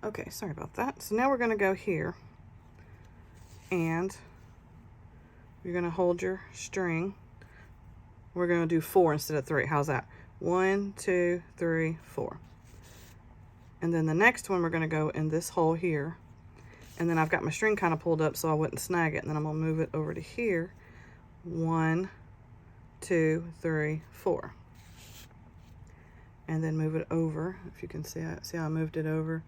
Okay, sorry about that. So now we're going to go here, and you're going to hold your string. We're going to do 4 instead of 3. How's that? 1, 2, 3, 4. And then the next one, we're going to go in this hole here. And then I've got my string kind of pulled up so I wouldn't snag it. And then I'm going to move it over to here. 1, 2, 3, 4. And then move it over. If you can see how I moved it over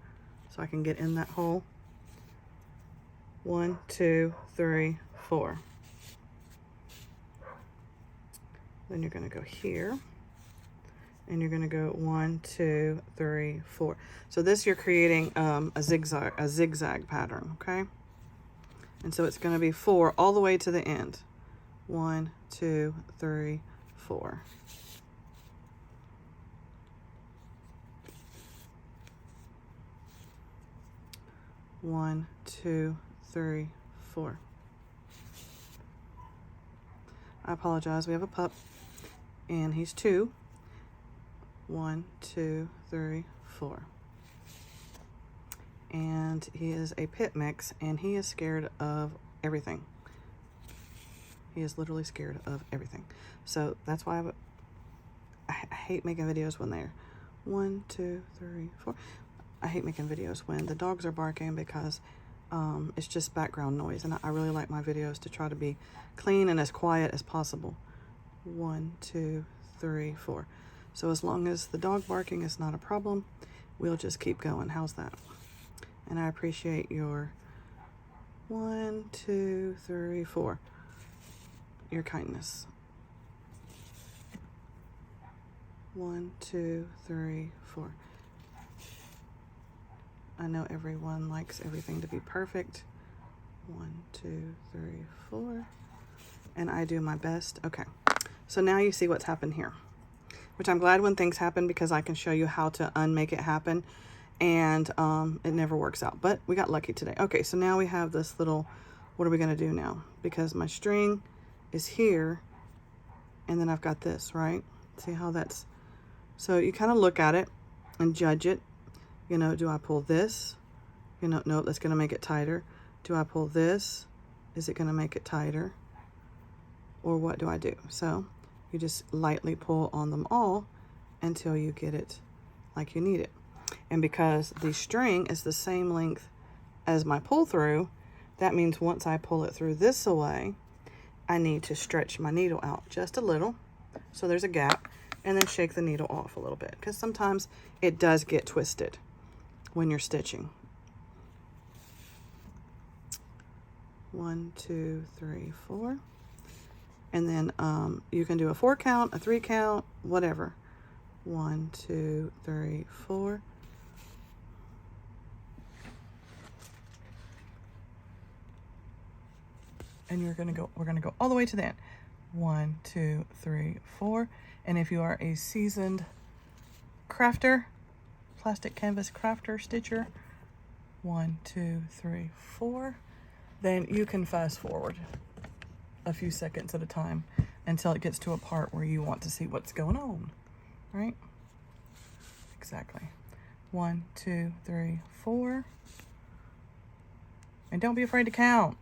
so I can get in that hole. 1, 2, 3, 4. Then you're going to go here, and you're going to go 1, 2, 3, 4. So this you're creating a zigzag pattern, okay? And so it's going to be 4 all the way to the end. 1, 2, 3, 4. One, 2, 3, 4. I apologize. We have a pup, and he's 2. 1, 2, 3, 4. And he is a pit mix, and he is scared of everything. He is literally scared of everything. So that's why I hate making videos when they're 1, 2, 3, 4. I hate making videos when the dogs are barking because it's just background noise, and I really like my videos to try to be clean and as quiet as possible. 1, 2, 3, 4. So as long as the dog barking is not a problem, we'll just keep going. How's that? And I appreciate your 1, 2, 3, 4. Your kindness. 1, 2, 3, 4. I know everyone likes everything to be perfect. 1, 2, 3, 4. And I do my best. Okay. So now you see what's happened here, which I'm glad when things happen because I can show you how to unmake it happen, and it never works out, but we got lucky today. Okay, so now we have this little, what are we going to do now? Because my string is here, and then I've got this, right? See how that's, so you kind of look at it and judge it. You know, do I pull this? You know, no, that's going to make it tighter. Do I pull this? Is it going to make it tighter? Or what do I do? So you just lightly pull on them all until you get it like you need it. And because the string is the same length as my pull through, that means once I pull it through this away, I need to stretch my needle out just a little. So there's a gap, and then shake the needle off a little bit because sometimes it does get twisted when you're stitching. 1, 2, 3, 4. And then you can do a 4 count, a 3 count, whatever. 1, 2, 3, 4. And we're gonna go all the way to the end. 1, 2, 3, 4. And if you are a seasoned crafter, plastic canvas crafter, stitcher, 1, 2, 3, 4, then you can fast forward a few seconds at a time until it gets to a part where you want to see what's going on, right? Exactly. 1, 2, 3, 4. And don't be afraid to count.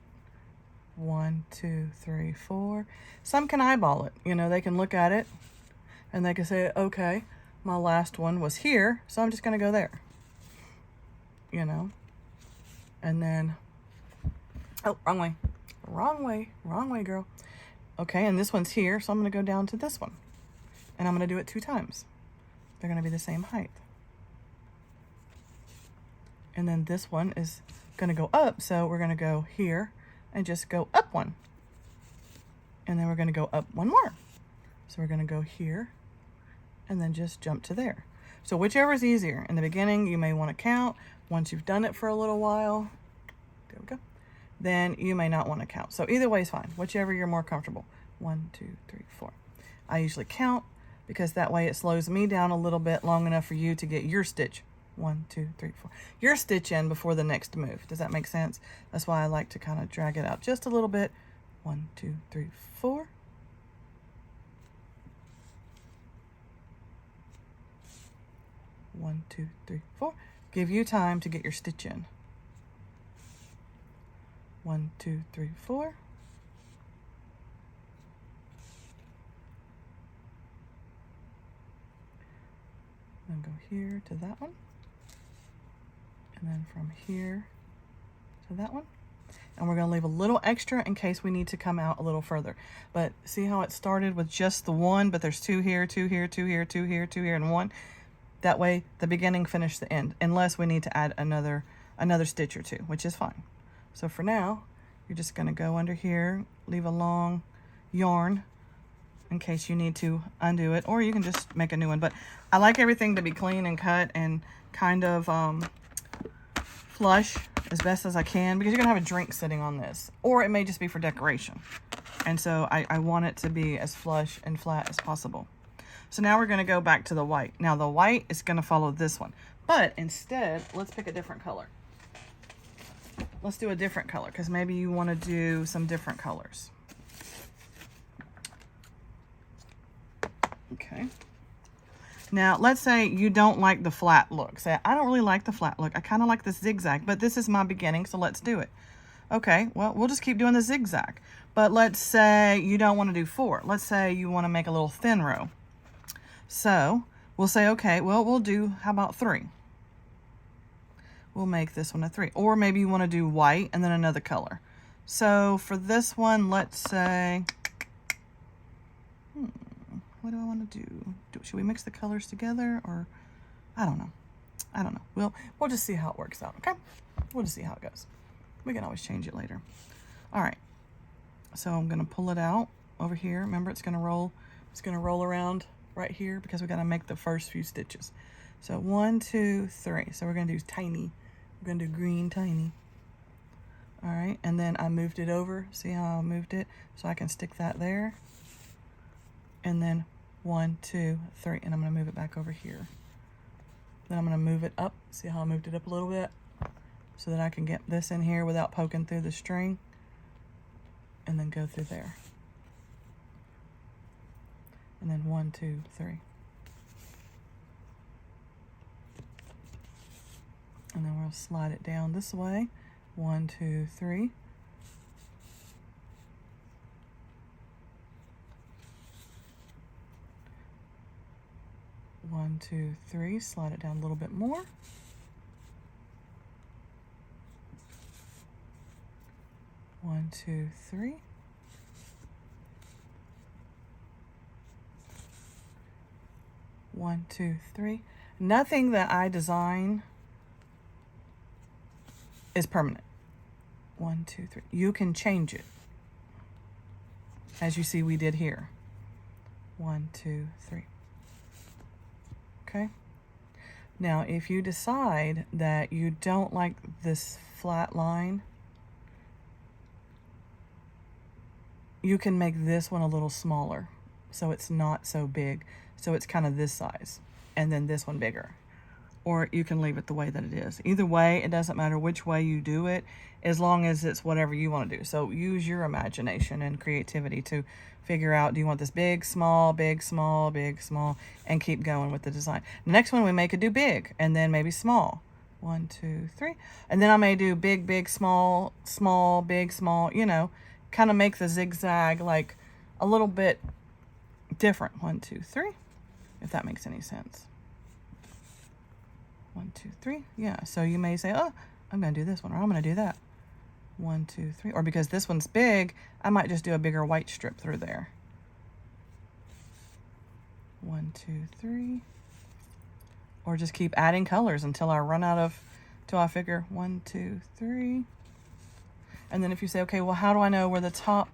1, 2, 3, 4. Some can eyeball it. You know, they can look at it and they can say, okay, my last one was here, so I'm just going to go there. You know? And then, oh, wrong way. Wrong way. Wrong way, girl. Okay, and this one's here, so I'm going to go down to this one. And I'm going to do it 2 times. They're going to be the same height. And then this one is going to go up, so we're going to go here and just go up 1. And then we're going to go up 1 more. So we're going to go here and then just jump to there. So whichever is easier. In the beginning, you may want to count. Once you've done it for a little while, there we go, then you may not want to count. So either way is fine, whichever you're more comfortable. 1, 2, 3, 4. I usually count because that way it slows me down a little bit long enough for you to get your stitch. 1, 2, 3, 4. Your stitch in before the next move. Does that make sense? That's why I like to kind of drag it out just a little bit. 1, 2, 3, 4. One, 2, 3, 4. Give you time to get your stitch in. 1, 2, 3, 4. And go here to that one. And then from here to that one. And we're going to leave a little extra in case we need to come out a little further. But see how it started with just the one, but there's 2 here, 2 here, 2 here, 2 here, 2 here, and 1. That way the beginning finished the end, unless we need to add another stitch or 2, which is fine. So for now, you're just going to go under here, leave a long yarn in case you need to undo it, or you can just make a new one. But I like everything to be clean and cut and kind of flush as best as I can, because you're gonna have a drink sitting on this, or it may just be for decoration. And so I want it to be as flush and flat as possible. So now we're gonna go back to the white. Now the white is gonna follow this one, but instead, let's pick a different color. Let's do a different color, because maybe you want to do some different colors. Okay. Now, let's say you don't like the flat look. Say, I don't really like the flat look. I kind of like the zigzag, but this is my beginning, so let's do it. Okay, well, we'll just keep doing the zigzag. But let's say you don't want to do 4. Let's say you want to make a little thin row. So we'll say, okay, well, we'll do, how about 3? We'll make this one a 3. Or maybe you want to do white and then another color. So for this one, let's say, what do I want to do? Should we mix the colors together, or I don't know. I don't know. We'll just see how it works out, okay? We'll just see how it goes. We can always change it later. All right. So I'm going to pull it out over here. Remember, it's going to roll. It's going to roll around right here because we got to make the first few stitches. So 1, 2, 3. So we're going to do tiny. We're going to do green tiny. All right. And then I moved it over. See how I moved it? So I can stick that there. And then 1, 2, 3, and I'm going to move it back over here. Then I'm going to move it up. See how I moved it up a little bit? So that I can get this in here without poking through the string. And then go through there. And then 1, 2, 3. And then we'll slide it down this way. 1, 2, 3. One, 2, 3. Slide it down a little bit more. One, 2, 3. One, 2, 3. Nothing that I design is permanent. 1, 2, 3. You can change it, as you see we did here. 1, 2, 3. Okay. Now, if you decide that you don't like this flat line, you can make this one a little smaller so it's not so big. So it's kind of this size, and then this one bigger. Or you can leave it the way that it is. Either way, it doesn't matter which way you do it, as long as it's whatever you want to do. So use your imagination and creativity to figure out, do you want this big, small, big, small, big, small, and keep going with the design. The next one we may could do big, and then maybe small. 1, 2, 3. And then I may do big, big, small, small, big, small, you know, kind of make the zigzag like a little bit different. 1, 2, 3, if that makes any sense. 1, 2, 3. Yeah, so you may say, oh, I'm going to do this one, or I'm going to do that. 1, 2, 3. Or because this one's big, I might just do a bigger white strip through there. 1, 2, 3. Or just keep adding colors until I run out of, till I figure 1, 2, 3. And then if you say, okay, well, how do I know where the top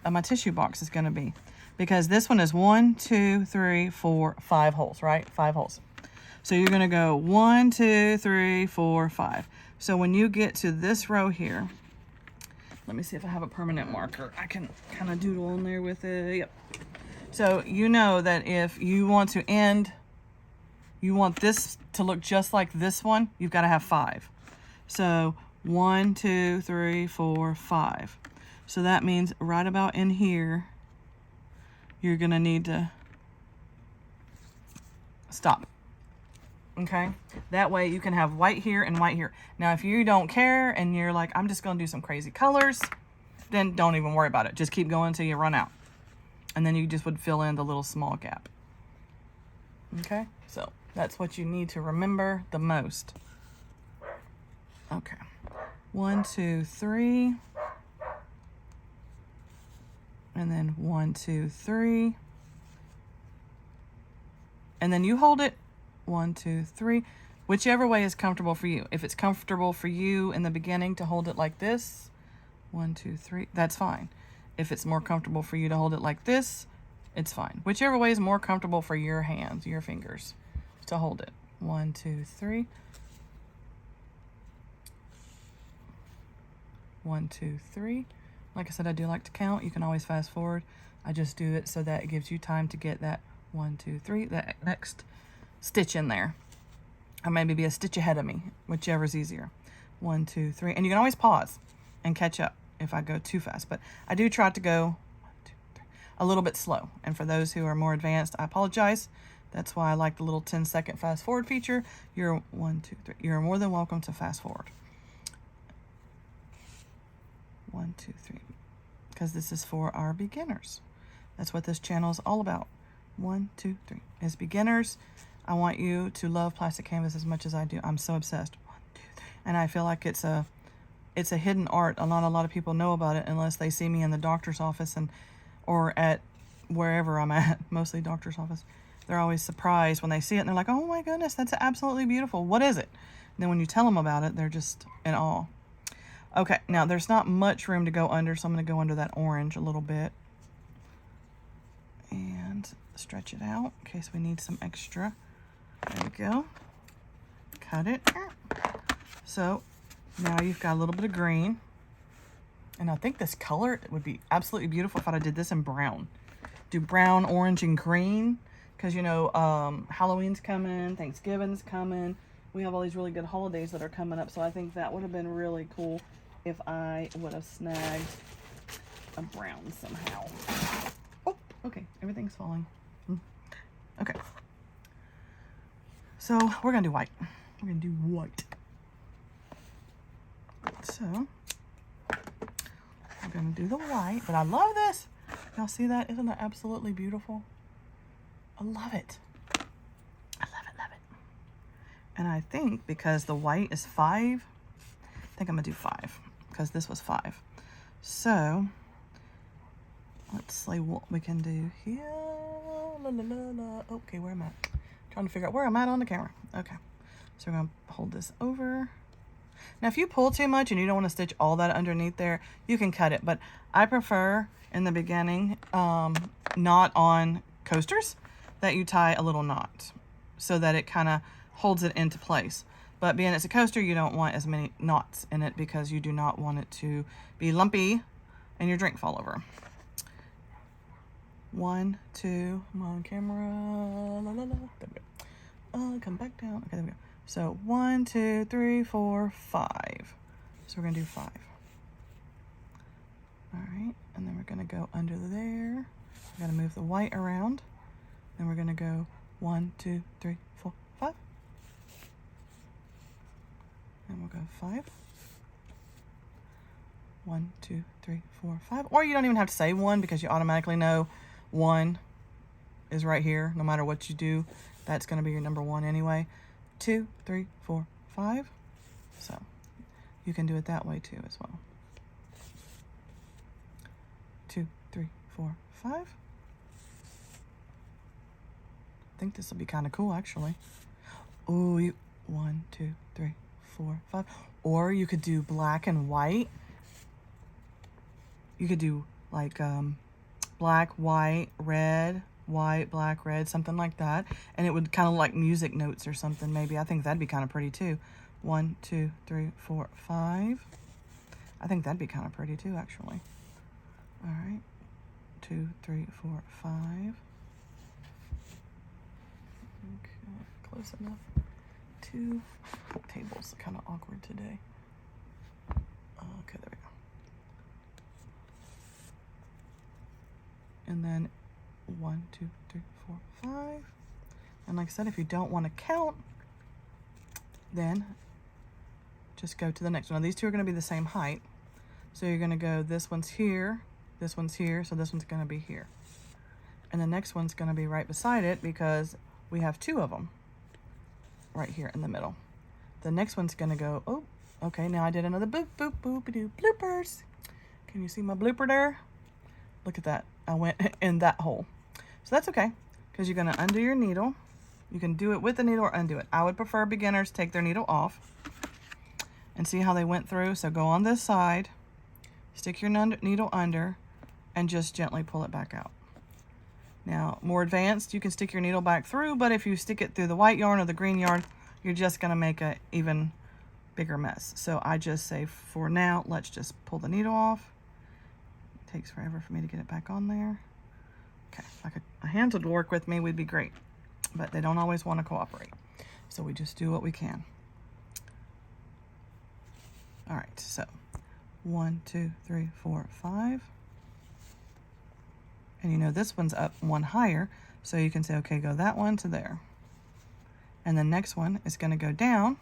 of my tissue box is going to be? Because this one is 1, 2, 3, 4, 5 holes, right? 5 holes. So you're going to go 1, 2, 3, 4, 5. So when you get to this row here, let me see if I have a permanent marker. I can kind of doodle in there with it. Yep. So you know that if you want to end, you want this to look just like this one, you've got to have 5. So 1, 2, 3, 4, 5. So that means right about in here, you're going to need to stop. Okay, that way you can have white here and white here. Now, if you don't care and you're like, I'm just going to do some crazy colors, then don't even worry about it. Just keep going until you run out. And then you just would fill in the little small gap. Okay, so that's what you need to remember the most. Okay, 1, 2, 3. And then 1, 2, 3. And then you hold it. 1, 2, 3, whichever way is comfortable for you. If it's comfortable for you in the beginning to hold it like this, 1, 2, 3, that's fine. If it's more comfortable for you to hold it like this, it's fine. Whichever way is more comfortable for your hands, your fingers, to hold it. 1, 2, 3. 1, 2, 3. Like I said, I do like to count. You can always fast forward. I just do it so that it gives you time to get that 1, 2, 3, that next stitch in there, or maybe be a stitch ahead of me, whichever's easier. 1, 2, 3, and you can always pause and catch up if I go too fast, but I do try to go 1, 2, 3, a little bit slow. And for those who are more advanced, I apologize. That's why I like the little 10-second fast forward feature. You're 1, 2, 3. You're more than welcome to fast forward. 1, 2, 3, because this is for our beginners. That's what this channel is all about. 1, 2, 3. As beginners, I want you to love plastic canvas as much as I do. I'm so obsessed. 1, 2, 3. And I feel like it's a hidden art. A lot of people know about it unless they see me in the doctor's office or at wherever I'm at, mostly doctor's office. They're always surprised when they see it and they're like, oh my goodness, that's absolutely beautiful. What is it? And then when you tell them about it, they're just in awe. Okay, now there's not much room to go under, so I'm going to go under that orange a little bit and stretch it out in case we need some extra. There we go. Cut it. So now you've got a little bit of green. And I think this color would be absolutely beautiful if I did this in brown. Do brown, orange, and green. Because, you know, Halloween's coming, Thanksgiving's coming. We have all these really good holidays that are coming up. So I think that would have been really cool if I would have snagged a brown somehow. Oh, okay. Everything's falling. Okay. So we're going to do white. We're going to do white. So I'm going to do the white. But I love this. Y'all see that? Isn't that absolutely beautiful? I love it. I love it, love it. And I think because the white is 5, I think I'm going to do 5 because this was 5. So let's see what we can do here. La, la, la, la. Okay, where am I? Trying to figure out where I'm at on the camera. Okay, so we're going to hold this over. Now, if you pull too much and you don't want to stitch all that underneath there, you can cut it. But I prefer in the beginning, not on coasters, that you tie a little knot so that it kind of holds it into place. But being it's a coaster, you don't want as many knots in it because you do not want it to be lumpy and your drink fall over. 1, 2, I'm on camera. La, la, la. There we go. Come back down. Okay, there we go. So 1, 2, 3, 4, 5. So we're gonna do 5. All right, and then we're gonna go under there. We're gonna move the white around. Then we're gonna go 1, 2, 3, 4, 5. And we'll go 5. 1, 2, 3, 4, 5. Or you don't even have to say 1 because you automatically know 1 is right here. No matter what you do, that's gonna be your number 1 anyway. 2, 3, 4, 5. So you can do it that way too as well. 2, 3, 4, 5. I think this will be kind of cool actually. Oh, 1, 2, 3, 4, 5. Or you could do black and white. You could do like black, white, red, white, black, red, something like that. And it would kind of like music notes or something maybe. I think that'd be kind of pretty too. 1, 2, 3, 4, 5. I think that'd be kind of pretty too actually. All right. 2, 3, 4, 5. Okay, close enough. 2 tables are kind of awkward today. Okay, there we go. And then 1, 2, 3, 4, 5. And like I said, if you don't want to count, then just go to the next one. Now, these two are going to be the same height. So you're going to go, this one's here, so this one's going to be here. And the next one's going to be right beside it because we have two of them right here in the middle. The next one's going to go, oh, okay, now I did another boop, boop, boop-a-doo, bloopers. Can you see my blooper there? Look at that. I went in that hole. So that's okay, because you're going to undo your needle. You can do it with the needle or undo it. I would prefer beginners take their needle off and see how they went through. So go on this side, stick your needle under, and just gently pull it back out. Now, more advanced, you can stick your needle back through, but if you stick it through the white yarn or the green yarn, you're just going to make an even bigger mess. So I just say, for now, let's just pull the needle off. It takes forever for me to get it back on there. Okay, like a hand would work with me, would be great, but they don't always want to cooperate. So we just do what we can. All right, so 1, 2, 3, 4, 5. And you know this one's up one higher, so you can say, okay, go that one to there. And the next one is going to go down,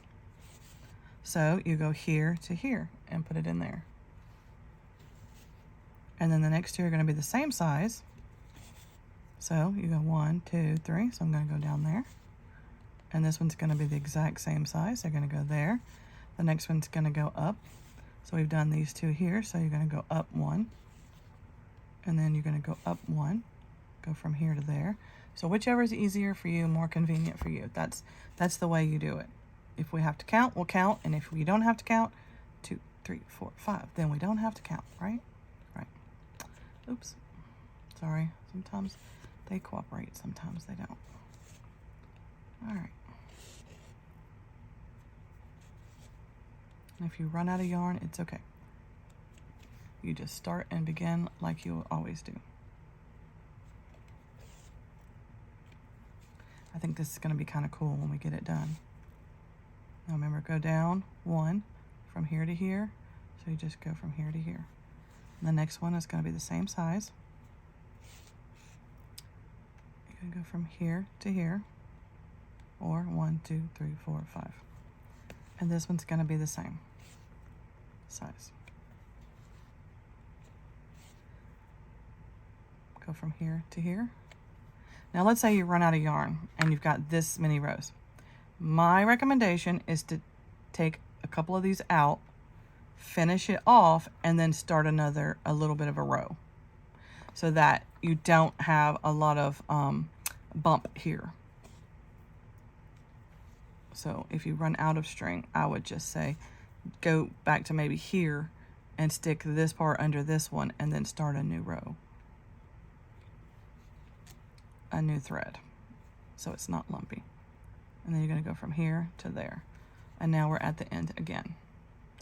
so you go here to here and put it in there. And then the next two are going to be the same size. So you go 1, 2, 3, so I'm going to go down there. And this one's going to be the exact same size, they're going to go there. The next one's going to go up. So we've done these two here, so you're going to go up one. And then you're going to go up one, go from here to there. So whichever is easier for you, more convenient for you. That's the way you do it. If we have to count, we'll count. And if we don't have to count, 2, 3, 4, 5, then we don't have to count, right? Right. Oops. Sorry. Sometimes they cooperate, sometimes they don't. All right. And if you run out of yarn, it's okay. You just start and begin like you always do. I think this is going to be kind of cool when we get it done. Now remember, go down one from here to here. So you just go from here to here. And the next one is going to be the same size. You're going to go from here to here. Or 1, 2, 3, 4, 5. And this one's going to be the same size. Go from here to here. Now let's say you run out of yarn and you've got this many rows. My recommendation is to take a couple of these out, finish it off, and then start a little bit of a row so that you don't have a lot of bump here. So if you run out of string, I would just say go back to maybe here and stick this part under this one and then start a new row. A new thread, so it's not lumpy. And then you're going to go from here to there. And now we're at the end again.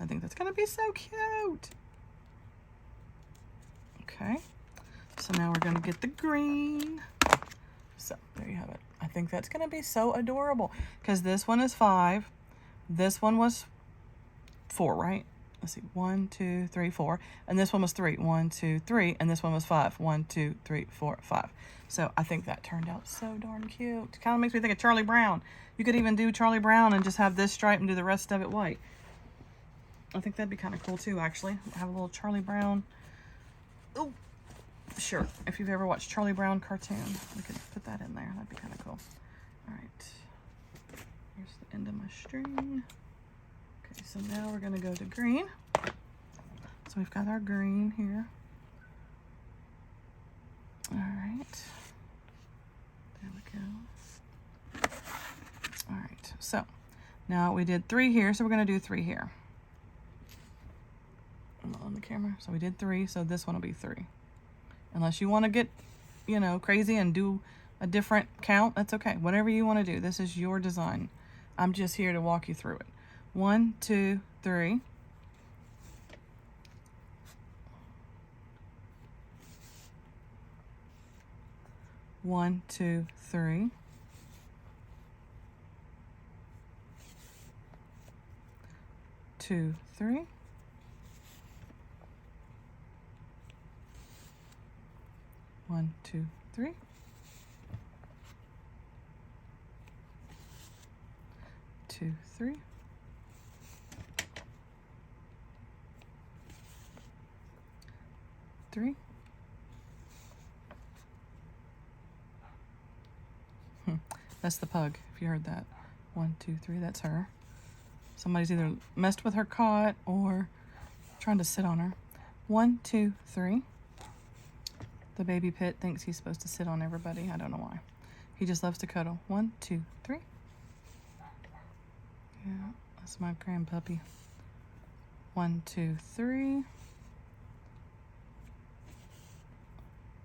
I think that's going to be so cute. Okay, so now we're going to get the green. So there you have it. I think that's going to be so adorable because this one is 5. This one was 4, right? Let's see, 1, 2, 3, 4. And this one was 3, 1, 2, 3. And this one was 5, 1, 2, 3, 4, 5. So I think that turned out so darn cute. Kind of makes me think of Charlie Brown. You could even do Charlie Brown and just have this stripe and do the rest of it white. I think that'd be kind of cool too, actually. Have a little Charlie Brown. Oh, sure. If you've ever watched Charlie Brown cartoon, we could put that in there. That'd be kind of cool. All right. Here's the end of my string. Okay, so now we're going to go to green. So we've got our green here. All right. There we go. All right, so now we did 3 here, so we're going to do 3 here. I'm not on the camera. So we did 3, so this one will be 3. Unless you want to get, you know, crazy and do a different count, that's okay. Whatever you want to do. This is your design. I'm just here to walk you through it. 1, 2, 3. One, 2, 3. 2, 3. 1, 2, 3. 2, 3. 3. That's the pug, if you heard that. 1, 2, 3, that's her. Somebody's either messed with her cot or trying to sit on her. 1, 2, 3. The baby pit thinks he's supposed to sit on everybody. I don't know why. He just loves to cuddle. 1, 2, 3. Yeah, that's my grandpuppy. 1, 2, 3.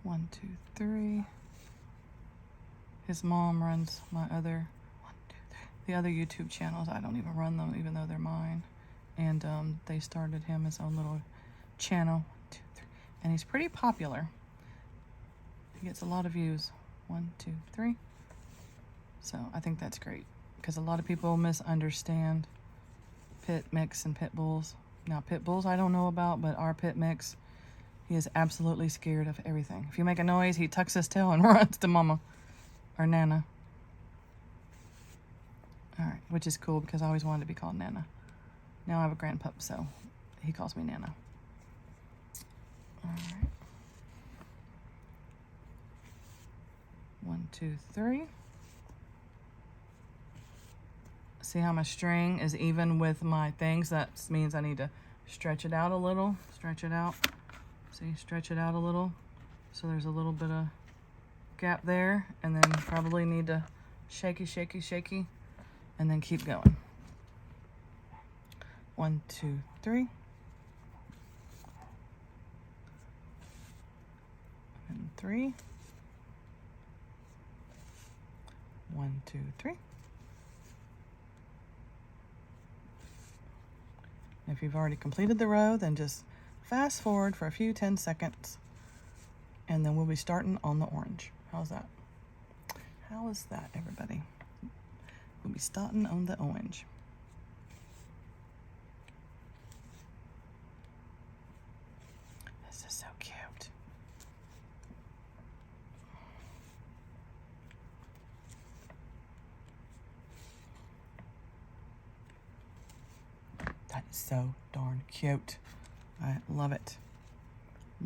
1, 2, 3. His mom runs my other, 1, 2, 3. The other YouTube channels. I don't even run them, even though they're mine. And they started him his own little channel. 1, 2, 3. And he's pretty popular. He gets a lot of views. 1, 2, 3. So I think that's great, because a lot of people misunderstand pit mix and pit bulls. Now, pit bulls I don't know about, but our pit mix, he is absolutely scared of everything. If you make a noise, he tucks his tail and runs to mama or Nana. All right, which is cool because I always wanted to be called Nana. Now I have a grandpup, so he calls me Nana. All right. 1, 2, 3. See how my string is even with my things? That means I need to stretch it out a little. Stretch it out. See, stretch it out a little. So there's a little bit of gap there. And then probably need to shaky, shaky, shaky. And then keep going. 1, 2, 3. And 3. 1, 2, 3. If you've already completed the row, then just fast forward for a few 10 seconds, and then we'll be starting on the orange. How's that? How is that, everybody? We'll be starting on the orange. This is so cute. That is so darn cute. I love it.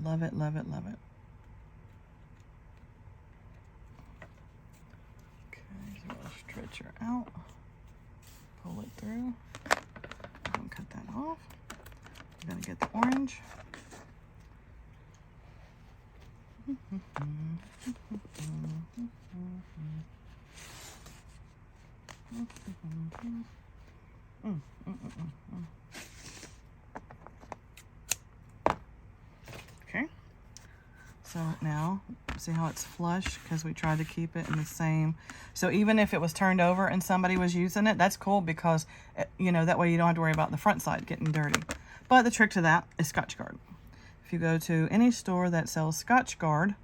Love it, love it, love it. Okay, so we'll stretch her out. Pull it through. I'm gonna cut that off. I'm gonna get the orange. Okay, so now see how it's flush, because we tried to keep it in the same. So even if it was turned over and somebody was using it, that's cool, because you know, that way you don't have to worry about the front side getting dirty. But the trick to that is Scotchgard. If you go to any store that sells Scotchgard,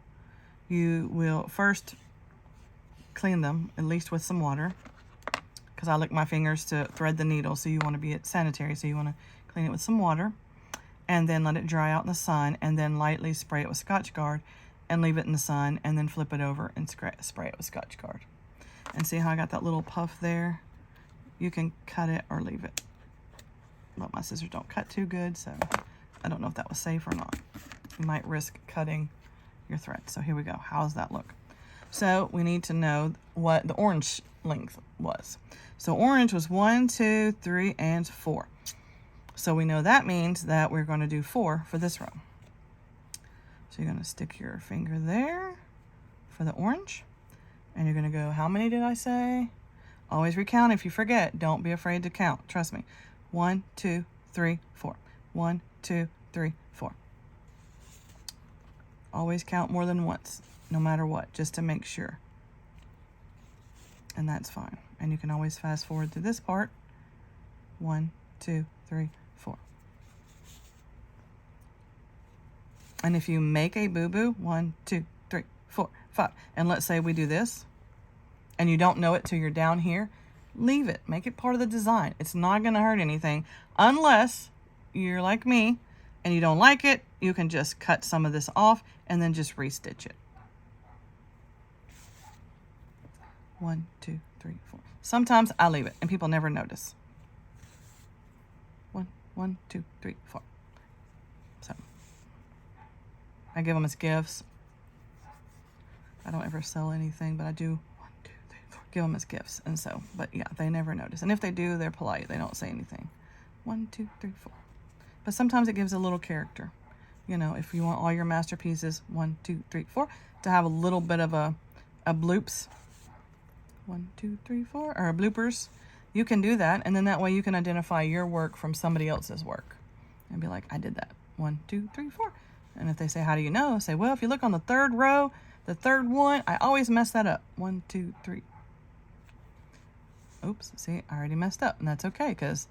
you will first clean them, at least with some water, because I lick my fingers to thread the needle, so you want to be sanitary, so you want to clean it with some water, and then let it dry out in the sun, and then lightly spray it with Scotchgard, and leave it in the sun, and then flip it over and spray it with Scotchgard. And see how I got that little puff there? You can cut it or leave it. But my scissors don't cut too good, so I don't know if that was safe or not. You might risk cutting your thread. So here we go. How does that look? So we need to know what the orange length was. So orange was 1, 2, 3, and 4. So we know that means that we're going to do 4 for this row. So you're going to stick your finger there for the orange. And you're going to go, how many did I say? Always recount if you forget. Don't be afraid to count. Trust me. 1, 2, 3, 4. 1, 2, 3, 4. Always count more than once, no matter what, just to make sure. And that's fine. And you can always fast forward through this part. 1, 2, 3, 4. And if you make a boo-boo, 1, 2, 3, 4, 5, and let's say we do this, and you don't know it till you're down here, leave it. Make it part of the design. It's not going to hurt anything, unless you're like me and you don't like it. You can just cut some of this off and then just restitch it. 1, 2, 3, 4. Sometimes I leave it and people never notice. 1, 2, 3, 4. So I give them as gifts. I don't ever sell anything, but I do 1, 2, 3, 4, give them as gifts. And so, but yeah, they never notice. And if they do, they're polite. They don't say anything. 1, 2, 3, 4. But sometimes it gives a little character. You know, if you want all your masterpieces, 1, 2, 3, 4, to have a little bit of a bloops. 1, 2, 3, 4, or a bloopers. You can do that, and then that way you can identify your work from somebody else's work. And be like, I did that. 1, 2, 3, 4. And if they say, how do you know? Say, well, if you look on the third row, the third one, I always mess that up. 1, 2, 3. Oops, see, I already messed up. And that's okay, because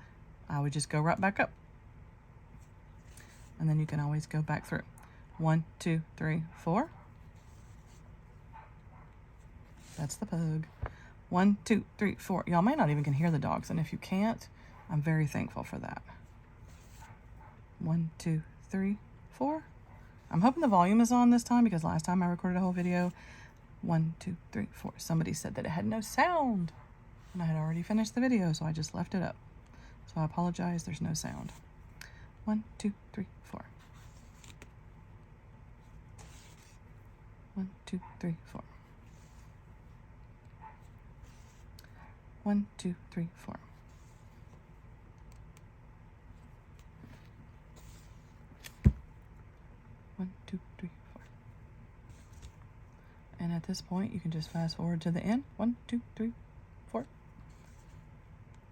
I would just go right back up. And then you can always go back through. 1, 2, 3, 4. That's the pug. 1, 2, 3, 4. Y'all may not even can hear the dogs. And if you can't, I'm very thankful for that. 1, 2, 3, 4. I'm hoping the volume is on this time because last time I recorded a whole video. 1, 2, 3, 4. Somebody said that it had no sound. And I had already finished the video, so I just left it up. So I apologize, there's no sound. 1, 2, 3, 4. 1, 2, 3, 4. 1, 2, 3, 4. One, two, three, four. And at this point, you can just fast forward to the end. 1, 2, 3, 4.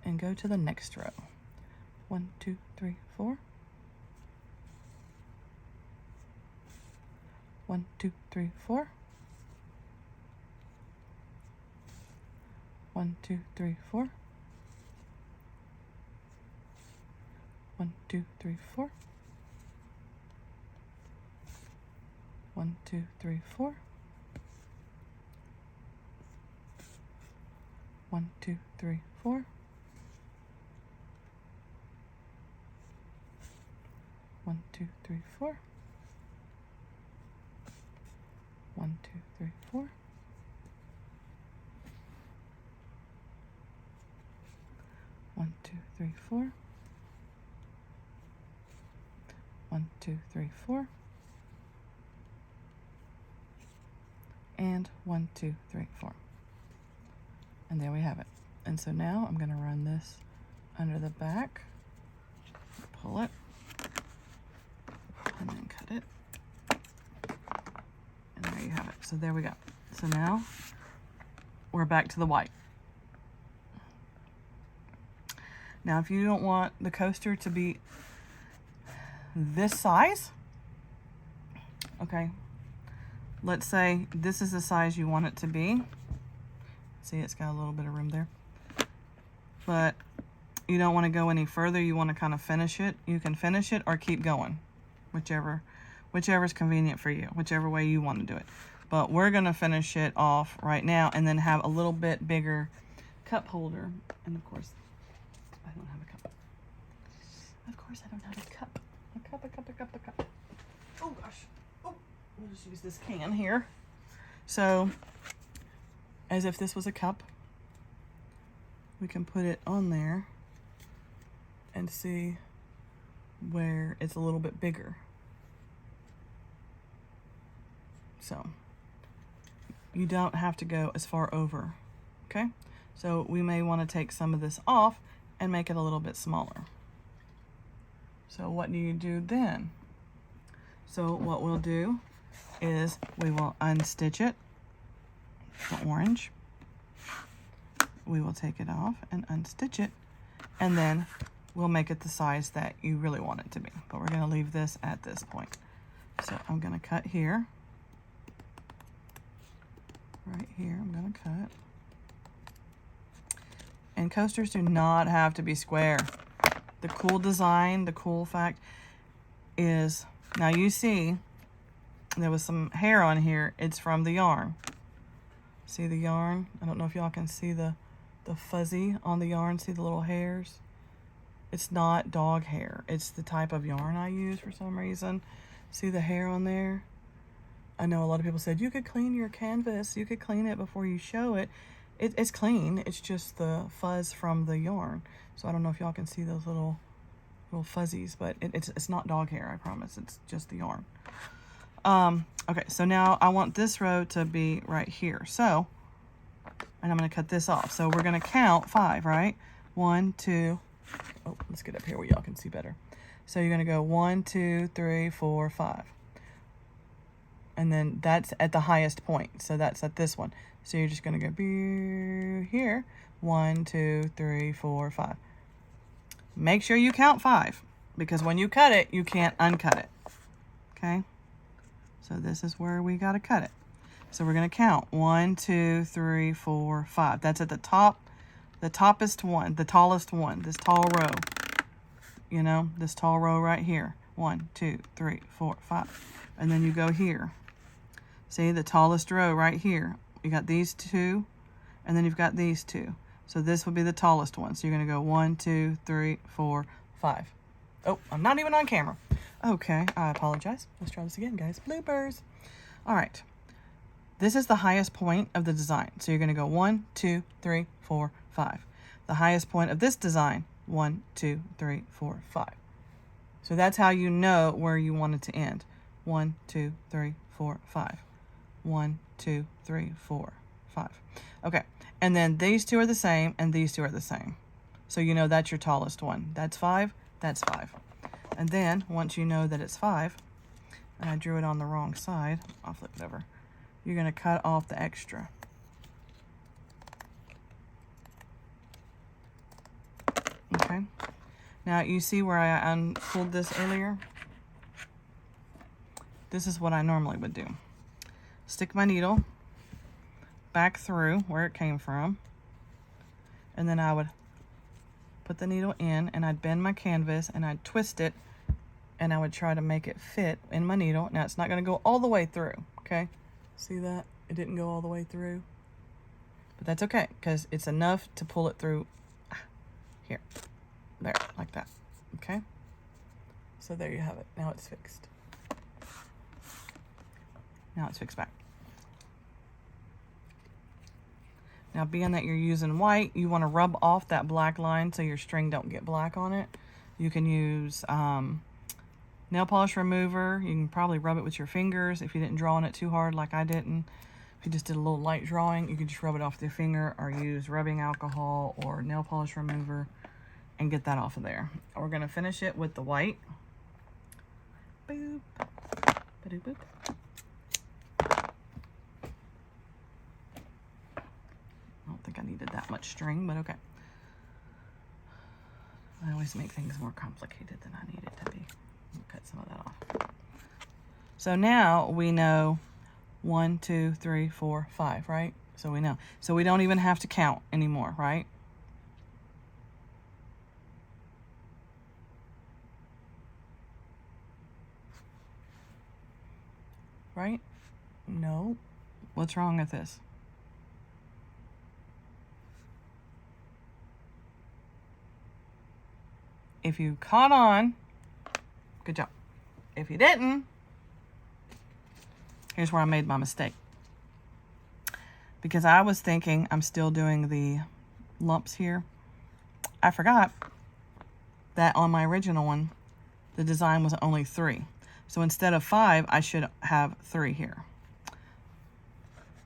And go to the next row. 1, 2, 3, 4. 1, 2, 3, 4. 1, 2, 3, 4. 1, 2, 3, 4. 1, 2, 3, 4. 1, 2, 3, 4. 1, 2, 3, 4. 1, 2, 3, 4. 1, 2, 3, 4. 1, 2, 3, 4. And 1, 2, 3, 4. And there we have it. And so now I'm going to run this under the back, pull it, and then cut it. And there you have it. So there we go. So now we're back to the white. Now, if you don't want the coaster to be this size, okay, let's say this is the size you want it to be. See, it's got a little bit of room there. But you don't want to go any further. You want to kind of finish it. You can finish it or keep going. Whichever is convenient for you. Whichever way you want to do it. But we're going to finish it off right now and then have a little bit bigger cup holder. And of course, I don't have a cup. Of course, I don't have a cup. A cup. Oh, gosh. Oh, we'll just use this can here. So, as if this was a cup, we can put it on there and see where it's a little bit bigger. So, you don't have to go as far over, okay? So, we may want to take some of this off and make it a little bit smaller. So, what do you do then? So, what we'll do is we will unstitch it, the orange. We will take it off and unstitch it, and then we'll make it the size that you really want it to be. But we're going to leave this at this point. So I'm going to cut here. Right here, I'm going to cut. And coasters do not have to be square. The cool design, the cool fact is, now you see there was some hair on here. It's from the yarn. See the yarn? I don't know if y'all can see the fuzzy on the yarn. See the little hairs? It's not dog hair. It's the type of yarn I use for some reason. See the hair on there? I know a lot of people said, you could clean your canvas. You could clean it before you show it. It's clean. It's just the fuzz from the yarn. So I don't know if y'all can see those little fuzzies, but it's not dog hair, I promise. It's just the yarn. Okay, so now I want this row to be right here. So, and I'm going to cut this off. So we're going to count 5, right? 1, 2. Oh, let's get up here where y'all can see better. So you're going to go 1, 2, 3, 4, 5. And then that's at the highest point. So that's at this one. So you're just going to go here. 1, 2, 3, 4, 5. Make sure you count 5. Because when you cut it, you can't uncut it. Okay? So this is where we got to cut it. So we're going to count 1, 2, 3, 4, 5. That's at the top, the toppest one, the tallest one, this tall row. You know, this tall row right here. 1, 2, 3, 4, 5. And then you go here. See, the tallest row right here. You got these 2, and then you've got these 2. So this will be the tallest one. So you're going to go 1, 2, 3, 4, 5. Oh, I'm not even on camera. Okay, I apologize. Let's try this again, guys. Bloopers. All right. This is the highest point of the design. So you're going to go 1, 2, 3, 4, 5. The highest point of this design, 1, 2, 3, 4, 5. So that's how you know where you want it to end. 1, 2, 3, 4, 5. 1, 2, 3, 4, 5. Okay, and then these 2 are the same, and these 2 are the same. So you know that's your tallest one. That's 5, that's 5. And then, once you know that it's 5, and I drew it on the wrong side, I'll flip it over. You're going to cut off the extra. Okay. Now, you see where I unpulled this earlier? This is what I normally would do. Stick my needle back through where it came from, and then I would put the needle in, and I'd bend my canvas, and I'd twist it, and I would try to make it fit in my needle. Now, it's not going to go all the way through, okay? See that? It didn't go all the way through. But that's okay, because it's enough to pull it through here. There, like that. Okay? So there you have it. Now it's fixed. Now it's fixed back. Now, being that you're using white, you want to rub off that black line so your string don't get black on it. You can use nail polish remover. You can probably rub it with your fingers if you didn't draw on it too hard like I didn't. If you just did a little light drawing, you can just rub it off with your finger or use rubbing alcohol or nail polish remover and get that off of there. We're going to finish it with the white. Boop. Ba-doop boop. I don't think I needed that much string, but okay. I always make things more complicated than I need it to be. I'll cut some of that off. So now we know 1, 2, 3, 4, 5, right? So we know. So we don't even have to count anymore, right? Right? No. What's wrong with this? If you caught on, good job. If you didn't, here's where I made my mistake. Because I was thinking I'm still doing the lumps here. I forgot that on my original one, the design was only 3. So instead of 5, I should have 3 here.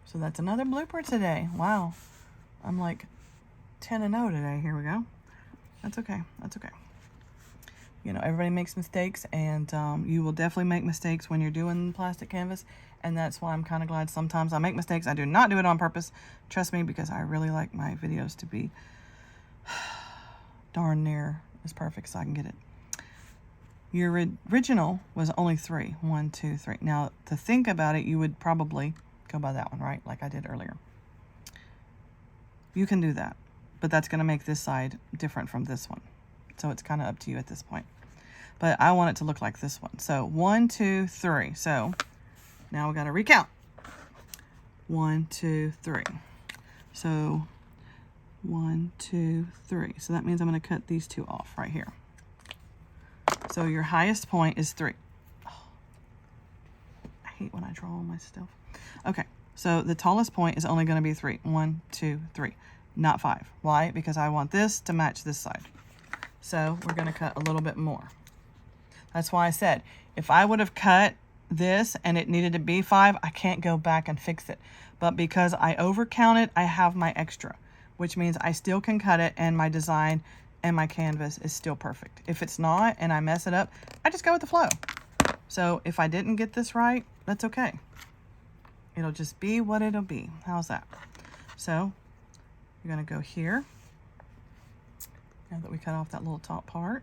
So that's another blooper today. Wow. I'm like 10-0 today. Here we go. That's okay. That's okay. You know, everybody makes mistakes, and you will definitely make mistakes when you're doing plastic canvas, and that's why I'm kind of glad sometimes I make mistakes. I do not do it on purpose, trust me, because I really like my videos to be darn near as perfect so I can get it. Your original was only 3. 1, 2, 3. Now, to think about it, you would probably go by that one, right? Like I did earlier. You can do that, but that's going to make this side different from this one. So it's kind of up to you at this point. But I want it to look like this one. So 1, 2, 3. So now we got to recount. 1, 2, 3. So 1, 2, 3. So that means I'm going to cut these 2 off right here. So your highest point is 3. Oh, I hate when I draw all my stuff. Okay, so the tallest point is only going to be 3. 1, 2, 3. Not 5. Why? Because I want this to match this side. So we're going to cut a little bit more. That's why I said, if I would have cut this and it needed to be 5, I can't go back and fix it. But because I overcounted, I have my extra, which means I still can cut it and my design and my canvas is still perfect. If it's not and I mess it up, I just go with the flow. So if I didn't get this right, that's okay. It'll just be what it'll be. How's that? So you're going to go here. Now that we cut off that little top part.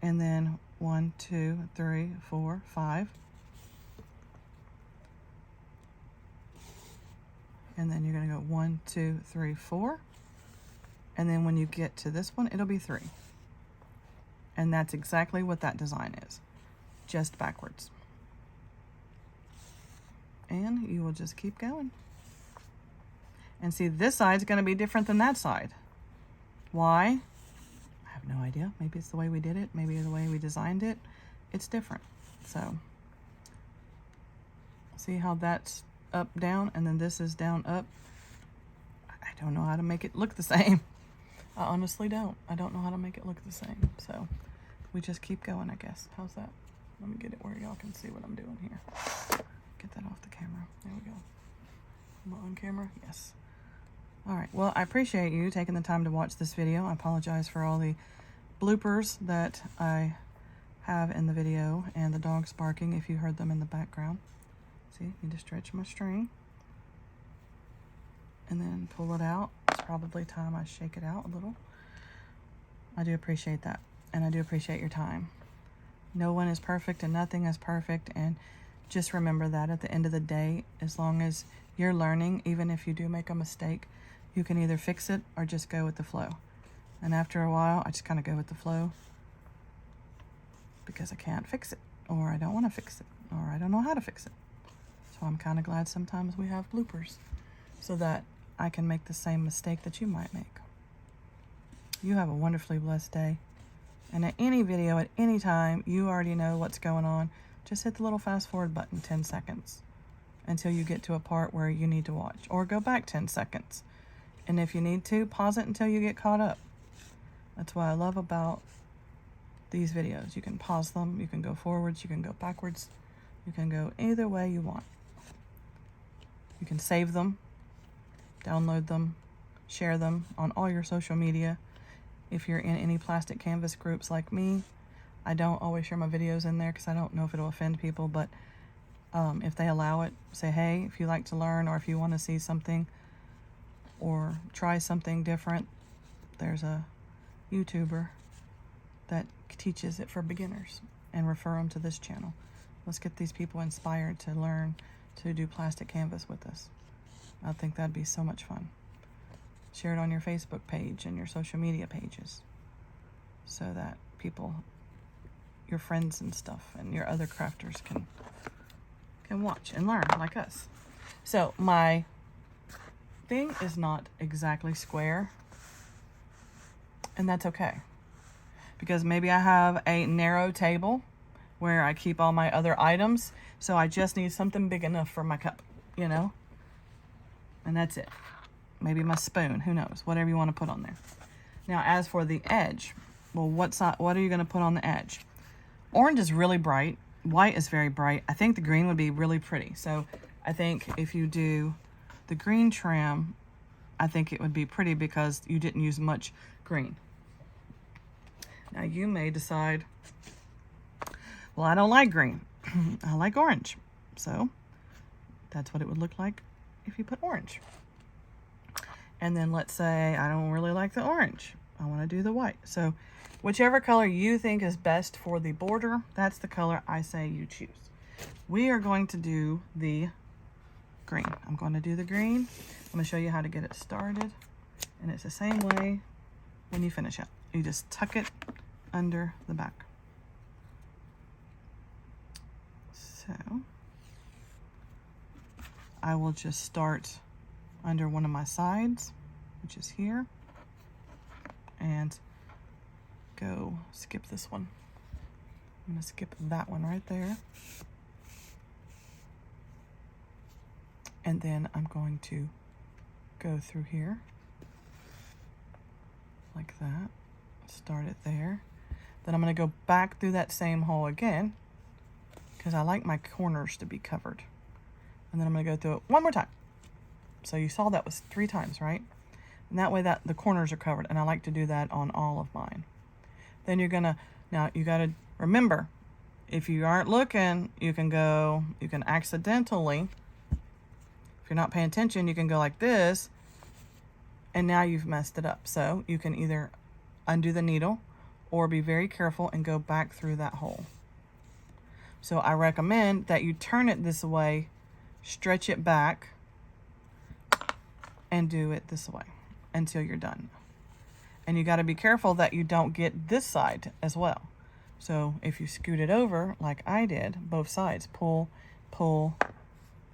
And then 1, 2, 3, 4, 5. And then you're going to go 1, 2, 3, 4. And then when you get to this one, it'll be 3. And that's exactly what that design is, just backwards. And you will just keep going. And see, this side's going to be different than that side. Why? I have no idea. Maybe it's the way we did it. Maybe the way we designed it. It's different. So, see how that's up, down, and then this is down, up. I don't know how to make it look the same. I honestly don't. I don't know how to make it look the same. So, we just keep going, I guess. How's that? Let me get it where y'all can see what I'm doing here. Get that off the camera. There we go. Am I on camera? Yes. All right. Well, I appreciate you taking the time to watch this video. I apologize for all the bloopers that I have in the video and the dogs barking if you heard them in the background. See, need to stretch my string and then pull it out. It's probably time I shake it out a little. I do appreciate that. And I do appreciate your time. No one is perfect and nothing is perfect. And just remember that at the end of the day, as long as you're learning, even if you do make a mistake, you can either fix it or just go with the flow. And after a while, I just kind of go with the flow because I can't fix it, or I don't want to fix it, or I don't know how to fix it. So I'm kind of glad sometimes we have bloopers so that I can make the same mistake that you might make. You have a wonderfully blessed day. And at any video, at any time, you already know what's going on. Just hit the little fast forward button 10 seconds until you get to a part where you need to watch, or go back 10 seconds. And if you need to, pause it until you get caught up. That's what I love about these videos. You can pause them, you can go forwards, you can go backwards, you can go either way you want. You can save them, download them, share them on all your social media. If you're in any plastic canvas groups like me, I don't always share my videos in there because I don't know if it'll offend people, but if they allow it, say, hey, if you like to learn or if you want to see something or try something different, there's a YouTuber that teaches it for beginners, and refer them to this channel. Let's get these people inspired to learn to do plastic canvas with us. I think that'd be so much fun. Share it on your Facebook page and your social media pages so that people, your friends and stuff, and your other crafters can watch and learn like us. So my thing is not exactly square, and that's okay. Because maybe I have a narrow table where I keep all my other items, so I just need something big enough for my cup, you know? And that's it. Maybe my spoon, who knows, whatever you want to put on there. Now, as for the edge, well, what are you going to put on the edge? Orange is really bright. White is very bright. I think the green would be really pretty. So I think if you do the green trim, I think it would be pretty because you didn't use much green. Now you may decide, well, I don't like green. I like orange. So that's what it would look like if you put orange. And then let's say I don't really like the orange. I want to do the white. So whichever color you think is best for the border, that's the color I say you choose. We are going to do the green. I'm going to do the green. I'm going to show you how to get it started. And it's the same way when you finish it. You just tuck it under the back. So I will just start under one of my sides, which is here, and go skip this one. I'm going to skip that one right there. And then I'm going to go through here like that, start it there. Then I'm going to go back through that same hole again because I like my corners to be covered. And then I'm going to go through it one more time. So you saw that was 3 times, right? And that way that the corners are covered. And I like to do that on all of mine. Then you're going to, now you got to remember, if you aren't looking, you can accidentally, if you're not paying attention, you can go like this, and now you've messed it up. So you can either undo the needle or be very careful and go back through that hole. So I recommend that you turn it this way, stretch it back, and do it this way until you're done. And you got to be careful that you don't get this side as well. So if you scoot it over like I did, both sides, pull, pull,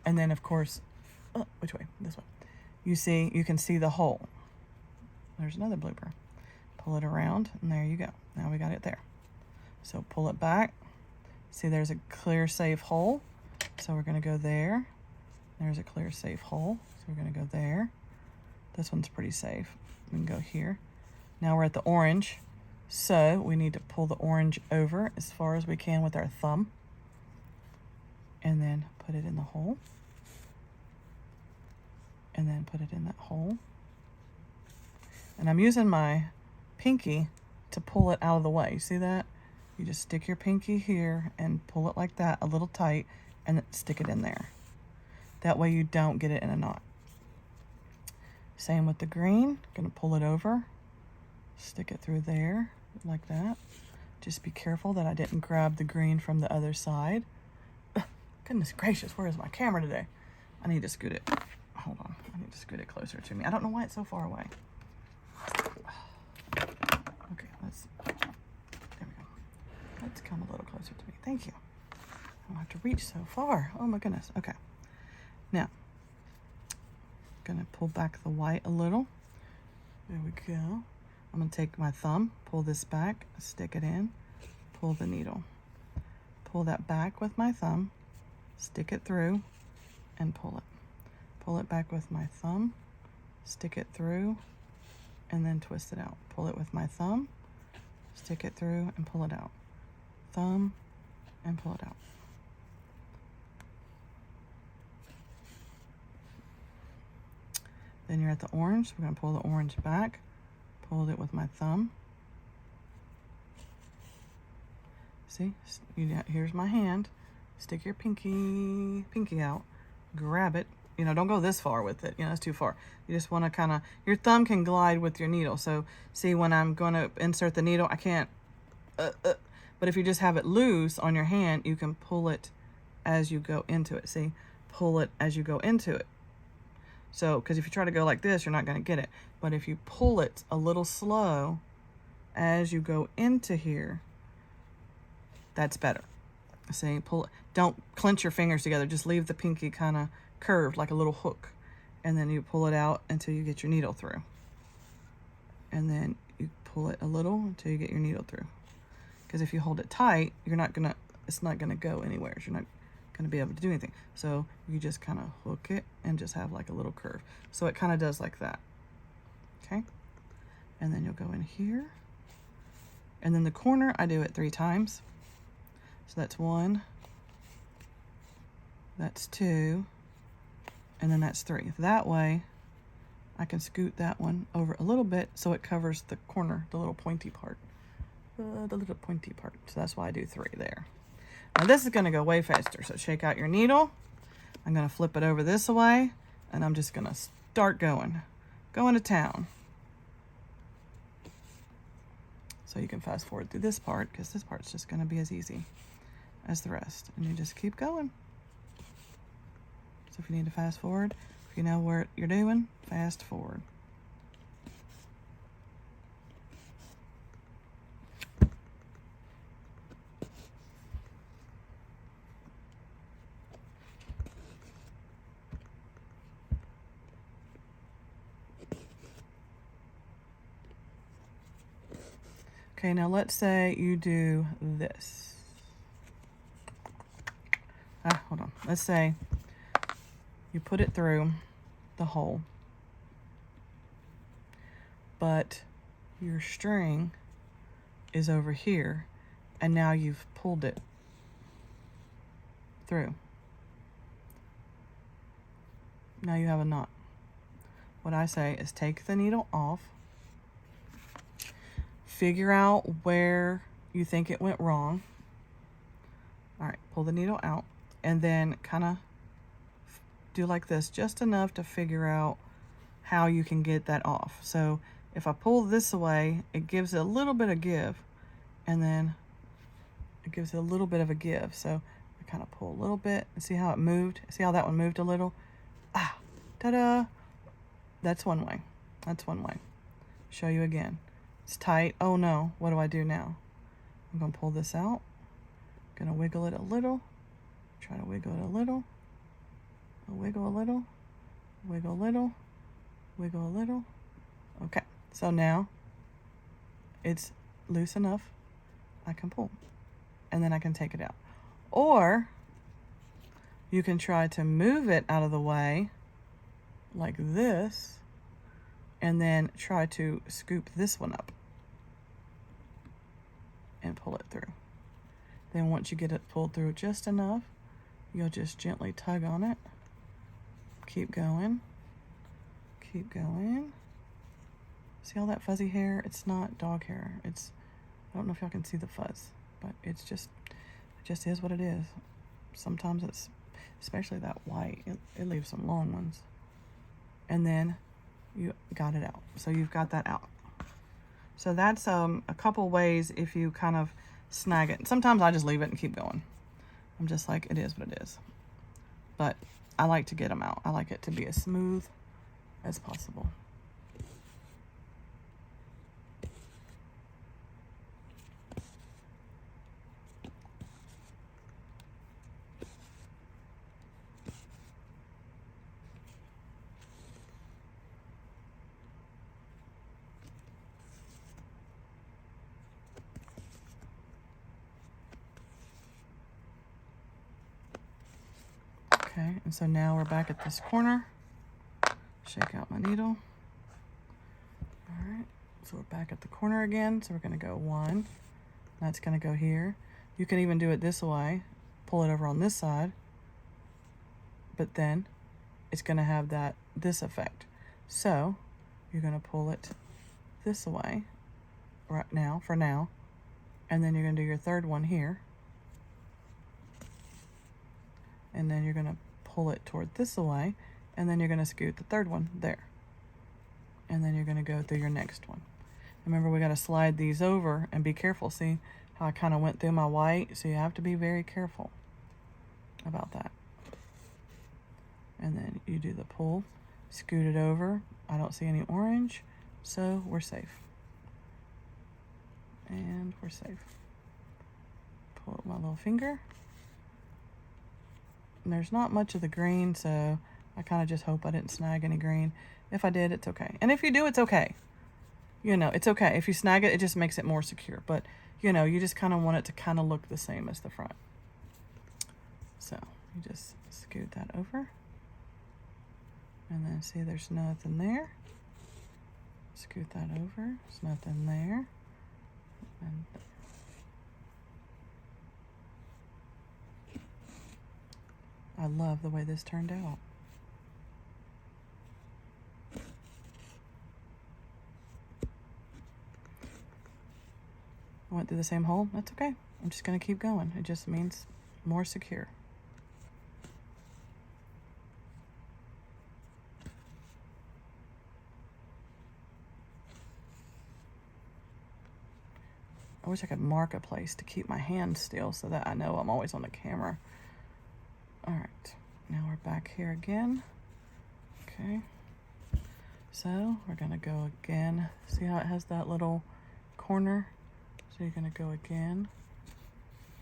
and then of course, which way? This way. You can see the hole. There's another blooper. Pull it around, and there you go. Now we got it there. So pull it back. See, there's a clear, safe hole. So we're going to go there. There's a clear, safe hole. So we're going to go there. This one's pretty safe. We can go here. Now we're at the orange. So we need to pull the orange over as far as we can with our thumb. And then put it in the hole. And then put it in that hole. And I'm using my pinky to pull it out of the way. You see that? You just stick your pinky here and pull it like that, a little tight, and stick it in there. That way you don't get it in a knot. Same with the green. Gonna pull it over, stick it through there like that. Just be careful that I didn't grab the green from the other side. Goodness gracious, where is my camera today? I need to scoot it. Hold on, I need to scoot it closer to me. I don't know why it's so far away. Okay, there we go. Let's come a little closer to me. Thank you. I don't have to reach so far. Oh my goodness. Okay. Now, gonna pull back the white a little. There we go. I'm gonna take my thumb, pull this back, stick it in, pull the needle. Pull that back with my thumb, stick it through, and pull it. Pull it back with my thumb, stick it through, and then twist it out. Pull it with my thumb, stick it through, and pull it out. Thumb, and pull it out. Then you're at the orange. We're going to pull the orange back. Pull it with my thumb. See? Here's my hand. Stick your pinky out. Grab it. Don't go this far with it. It's too far. You just want to kind of, your thumb can glide with your needle. So see, when I'm going to insert the needle, I can't, but if you just have it loose on your hand, you can pull it as you go into it. See? Pull it as you go into it. So, because if you try to go like this, you're not going to get it. But if you pull it a little slow as you go into here, that's better. See, pull it. Don't clench your fingers together. Just leave the pinky kind of curved like a little hook. And then you pull it out until you get your needle through. And then you pull it a little until you get your needle through. Because if you hold it tight, it's not going to go anywhere. You're not going to be able to do anything. So you just kind of hook it and just have like a little curve. So it kind of does like that. Okay. And then you'll go in here. And then the corner, I do it 3 times. So that's 1. That's 2. And then that's 3. That way I can scoot that one over a little bit so it covers the corner, the little pointy part. The little pointy part. So that's why I do 3 there. Now this is going to go way faster. So shake out your needle. I'm going to flip it over this way. And I'm just going to start going to town. So you can fast forward through this part because this part's just going to be as easy as the rest. And you just keep going. So if you need to fast forward, if you know what you're doing, fast forward. Okay, now let's say you do this. Hold on. Let's say you put it through the hole, but your string is over here, and now you've pulled it through. Now you have a knot. What I say is take the needle off, figure out where you think it went wrong. All right, pull the needle out, and then kind of do like this, just enough to figure out how you can get that off. So if I pull this away, it gives it a little bit of give, and then it gives it a little bit of a give. So I kind of pull a little bit and see how it moved. See how that one moved a little? Ah, ta-da! That's one way. That's one way. Show you again. It's tight. Oh no, what do I do now? I'm gonna pull this out. Gonna wiggle it a little. Try to wiggle it a little. Wiggle a little. Wiggle a little. Wiggle a little. Okay, so now it's loose enough. I can pull, and then I can take it out. Or you can try to move it out of the way like this, and then try to scoop this one up and pull it through. Then once you get it pulled through just enough, you'll just gently tug on it. Keep going. Keep going. See all that fuzzy hair? It's not dog hair. It's, I don't know if y'all can see the fuzz, but it just is what it is. Sometimes it's, especially that white, it leaves some long ones. And then you got it out. So you've got that out. So that's a couple ways if you kind of snag it. Sometimes I just leave it and keep going. I'm just like, it is what it is. But I like to get them out. I like it to be as smooth as possible. Okay, and so now we're back at this corner. Shake out my needle. All right, so we're back at the corner again. So we're gonna go one, that's gonna go here. You can even do it this way, pull it over on this side, but then it's gonna have this effect. So you're gonna pull it this way right now, for now, and then you're gonna do your third one here. And then you're gonna pull it toward this way, and then you're gonna scoot the third one there. And then you're gonna go through your next one. Remember, we gotta slide these over and be careful. See how I kind of went through my white? So you have to be very careful about that. And then you do the pull, scoot it over. I don't see any orange, so we're safe. And we're safe. Pull up my little finger. And there's not much of the green, so I kind of just hope I didn't snag any green. If I did, it's okay. And if you do, it's okay. You know, it's okay. If you snag it, it just makes it more secure. But, you know, you just kind of want it to kind of look the same as the front. So you just scoot that over. And then see there's nothing there. Scoot that over. There's nothing there. And I love the way this turned out. I went through the same hole. That's okay. I'm just going to keep going. It just means more secure. I wish I could mark a place to keep my hand still so that I know I'm always on the camera. All right, now we're back here again. Okay, so we're gonna go again. See how it has that little corner? So you're gonna go again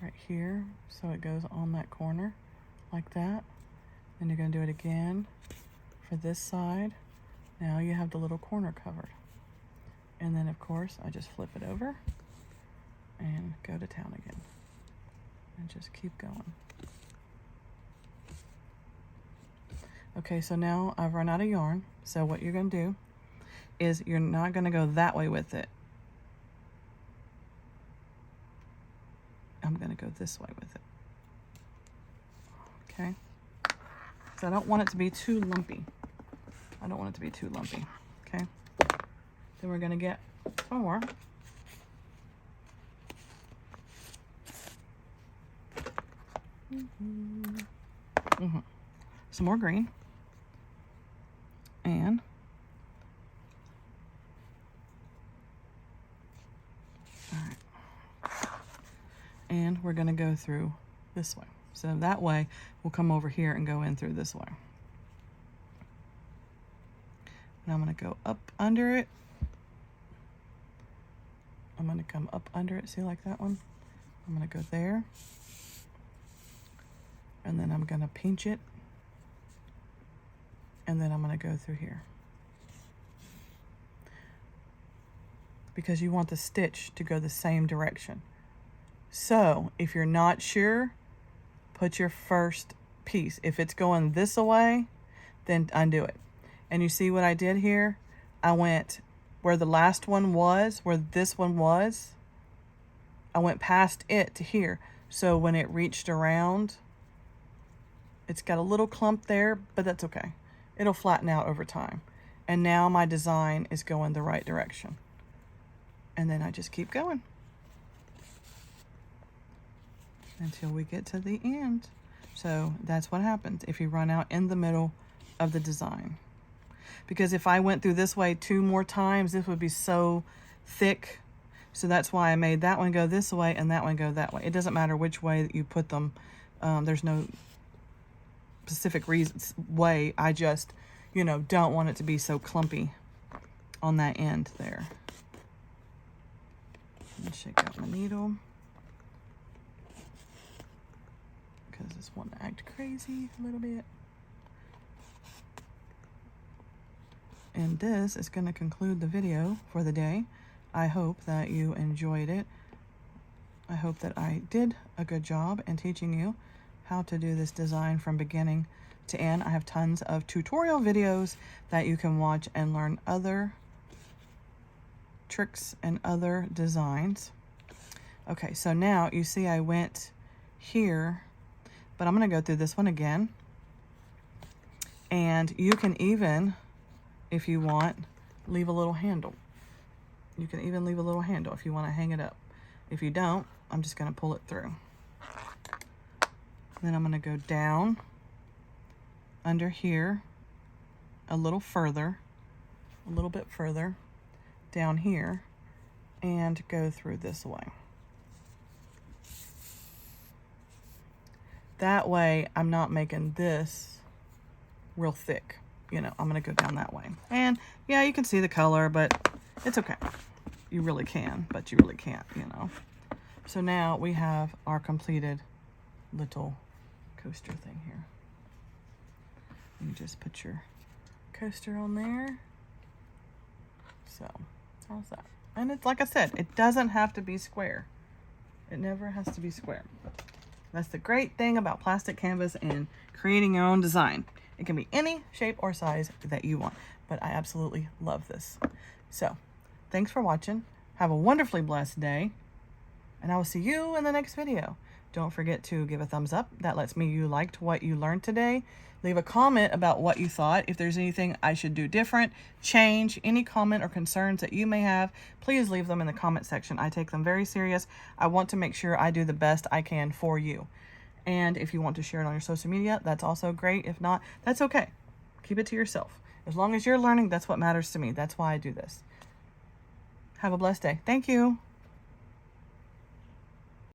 right here. So it goes on that corner like that. Then you're gonna do it again for this side. Now you have the little corner covered. And then of course, I just flip it over and go to town again. And just keep going. Okay, so now I've run out of yarn. So what you're gonna do is you're not gonna go that way with it. I'm gonna go this way with it. Okay. So I don't want it to be too lumpy. I don't want it to be too lumpy. Okay. Then we're going to get some more. Some more green. And all right. And we're going to go through this way. So that way we'll come over here and go in through this way. And I'm going to go up under it. I'm going to come up under it. See, like that one? I'm going to go there. And then I'm going to pinch it. And then I'm going to go through here. Because you want the stitch to go the same direction. So if you're not sure, put your first piece. If it's going this way, then undo it. And you see what I did here? I went where the last one was, where this one was, I went past it to here. So when it reached around, it's got a little clump there, but that's okay. It'll flatten out over time. And now my design is going the right direction. And then I just keep going until we get to the end. So that's what happens if you run out in the middle of the design. Because if I went through this way 2 more times, this would be so thick. So that's why I made that one go this way and that one go that way. It doesn't matter which way that you put them. There's no specific way. I just, you know, don't want it to be so clumpy on that end there. Let me shake out my needle, because I just want to act crazy a little bit. And this is going to conclude the video for the day. I hope that you enjoyed it. I hope that I did a good job in teaching you how to do this design from beginning to end. I have tons of tutorial videos that you can watch and learn other tricks and other designs. Okay, so now you see I went here, but I'm going to go through this one again. And you can even, if you want, leave a little handle. You can even leave a little handle if you want to hang it up. If you don't, I'm just going to pull it through. Then I'm going to go down under here a little further, a little bit further down here, and go through this way. That way I'm not making this real thick. You know, I'm going to go down that way. And yeah, you can see the color, but it's okay. You really can, but you really can't, you know. So now we have our completed little coaster thing here. You just put your coaster on there. So, how's that? And it's like I said, it doesn't have to be square. It never has to be square. That's the great thing about plastic canvas and creating your own design. It can be any shape or size that you want, but I absolutely love this. So, thanks for watching. Have a wonderfully blessed day, and I will see you in the next video. Don't forget to give a thumbs up. That lets me know you liked what you learned today. Leave a comment about what you thought. If there's anything I should do different, change, any comment or concerns that you may have, please leave them in the comment section. I take them very serious. I want to make sure I do the best I can for you. And if you want to share it on your social media, that's also great. If not, that's okay. Keep it to yourself. As long as you're learning, that's what matters to me. That's why I do this. Have a blessed day. Thank you.